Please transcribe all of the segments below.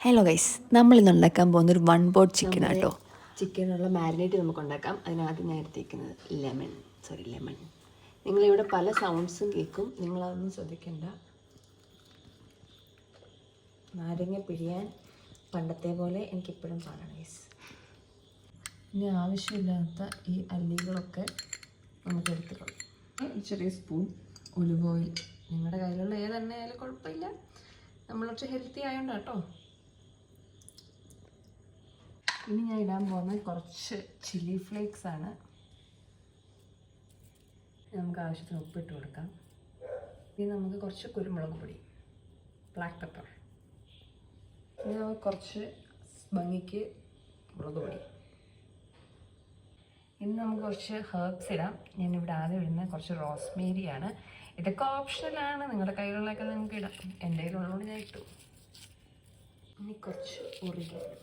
Hello guys, നമ്മളിന്ന് ഉണ്ടാക്കാൻ പോകുന്നൊരു വൺ പോട്ട് ചിക്കൻ ആട്ടോ. ചിക്കനുള്ള മാരിനേറ്റ് നമുക്ക് ഉണ്ടാക്കാം. അതിനാദ്യം ഞാൻ എടുത്തേക്കുന്നത് ലെമൺ. നിങ്ങളിവിടെ പല സൗണ്ട്സും കേൾക്കും, നിങ്ങളതൊന്നും ശ്രദ്ധിക്കേണ്ട. നാരങ്ങ പിഴിയാൻ പണ്ടത്തെ പോലെ എനിക്കിപ്പോഴും പാടാണ് ഗൈസ്. ഇനി ആവശ്യമില്ലാത്ത ഈ അല്ലികളൊക്കെ നമുക്ക് എടുത്തുകൊള്ളാം. ചെറിയ സ്പൂൺ ഒലിവ് ഓയിൽ, നിങ്ങളുടെ കയ്യിലുള്ള ഏതെണ്ണ ആയാലും കുഴപ്പമില്ല, നമ്മൾ കുറച്ച് ഹെൽത്തി ആയതുകൊണ്ട് കേട്ടോ. ഇനി ഞാൻ ഇടാൻ പോകുന്നത് കുറച്ച് ചില്ലി ഫ്ലേക്സ് ആണ്. നമുക്ക് ആവശ്യത്തിന് ഉപ്പിട്ട് കൊടുക്കാം. ഇനി നമുക്ക് കുറച്ച് കുരുമുളക് പൊടി, ബ്ലാക്ക് പെപ്പർ, ഇനി നമുക്ക് കുറച്ച് ഭംഗിക്ക് മുളക് പൊടി. ഇനി നമുക്ക് കുറച്ച് ഹെർബ്സ് ഇടാം. ഞാനിവിടെ ആദ്യം ഇടുന്നത് കുറച്ച് റോസ്മേരിയാണ്. ഇതൊക്കെ ഓപ്ഷണലാണ്, നിങ്ങളുടെ കയ്യിലുള്ളതൊക്കെ നിങ്ങൾക്ക് ഇടാം. എൻ്റെ കയ്യിലുള്ളതുകൊണ്ട് ഞാൻ ഇട്ടു. ഇനി കുറച്ച് ഒറിഗാനോ.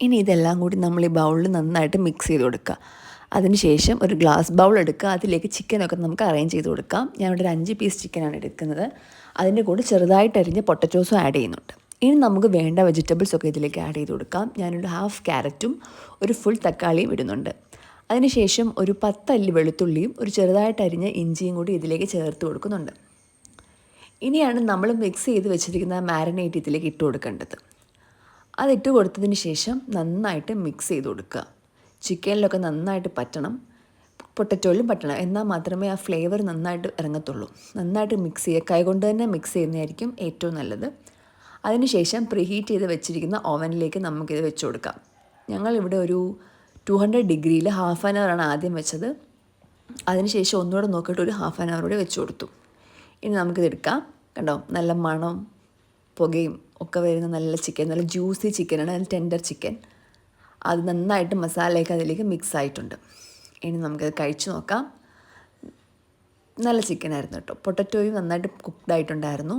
ഇനി ഇതെല്ലാം കൂടി നമ്മൾ ഈ ബൗളിൽ നന്നായിട്ട് മിക്സ് ചെയ്ത് കൊടുക്കുക. അതിനുശേഷം ഒരു ഗ്ലാസ് ബൗൾ എടുക്കുക, അതിലേക്ക് ചിക്കനൊക്കെ നമുക്ക് അറേഞ്ച് ചെയ്ത് കൊടുക്കാം. ഞാനിവിടെ ഒരു 5 പീസ് ചിക്കനാണ് എടുക്കുന്നത്. അതിൻ്റെ കൂടെ ചെറുതായിട്ട് അരിഞ്ഞ് പൊട്ടറ്റോസും ആഡ് ചെയ്യുന്നുണ്ട്. ഇനി നമുക്ക് വേണ്ട വെജിറ്റബിൾസൊക്കെ ഇതിലേക്ക് ആഡ് ചെയ്ത് കൊടുക്കാം. ഞാനൊരു ഹാഫ് ക്യാരറ്റും ഒരു ഫുൾ തക്കാളിയും ഇടുന്നുണ്ട്. അതിനുശേഷം ഒരു 10 അല്ലി വെളുത്തുള്ളിയും ഒരു ചെറുതായിട്ട് അരിഞ്ഞ ഇഞ്ചിയും കൂടി ഇതിലേക്ക് ചേർത്ത് കൊടുക്കുന്നുണ്ട്. ഇനിയാണ് നമ്മൾ മിക്സ് ചെയ്ത് വെച്ചിരിക്കുന്ന മാരിനേറ്റ് ഇതിലേക്ക് ഇട്ട് കൊടുക്കേണ്ടത്. അതിട്ട് കൊടുത്തതിന് ശേഷം നന്നായിട്ട് മിക്സ് ചെയ്ത് കൊടുക്കുക. ചിക്കനിലൊക്കെ നന്നായിട്ട് പറ്റണം, പൊട്ടറ്റോയിലും പറ്റണം, എന്നാൽ മാത്രമേ ആ ഫ്ലേവർ നന്നായിട്ട് ഇറങ്ങത്തുള്ളൂ. നന്നായിട്ട് മിക്സ് ചെയ്യുക, കൈകൊണ്ട് തന്നെ മിക്സ് ചെയ്യുന്നതായിരിക്കും ഏറ്റവും നല്ലത്. അതിനുശേഷം പ്രീഹീറ്റ് ചെയ്ത് വെച്ചിരിക്കുന്ന ഓവനിലേക്ക് നമുക്കിത് വെച്ച് കൊടുക്കാം. ഞങ്ങളിവിടെ ഒരു 200 ഡിഗ്രിയിൽ ഹാഫ് ആൻ അവറാണ് ആദ്യം വെച്ചത്. അതിനുശേഷം ഒന്നുകൂടെ നോക്കിയിട്ട് ഒരു ഹാഫ് ആൻ അവർ കൂടെ വെച്ച് കൊടുത്തു. ഇനി നമുക്കിത് എടുക്കാം. കണ്ടോ, നല്ല മണം പുകയും ഒക്കെ വരുന്ന നല്ല ചിക്കൻ, നല്ല ജ്യൂസി ചിക്കനാണ്, നല്ല ടെൻഡർ ചിക്കൻ. അത് നന്നായിട്ട് മസാലയൊക്കെ അതിലേക്ക് മിക്സ് ആയിട്ടുണ്ട്. ഇനി നമുക്കത് കഴിച്ച് നോക്കാം. നല്ല ചിക്കനായിരുന്നു കേട്ടോ. പൊട്ടറ്റോയും നന്നായിട്ട് കുക്ക്ഡ് ആയിട്ടുണ്ടായിരുന്നു.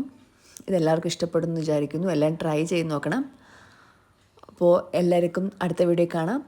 ഇതെല്ലാവർക്കും ഇഷ്ടപ്പെടുമെന്ന് വിചാരിക്കുന്നു. എല്ലാം ട്രൈ ചെയ്ത് നോക്കണം. അപ്പോൾ എല്ലാവർക്കും അടുത്ത വീഡിയോ കാണാം.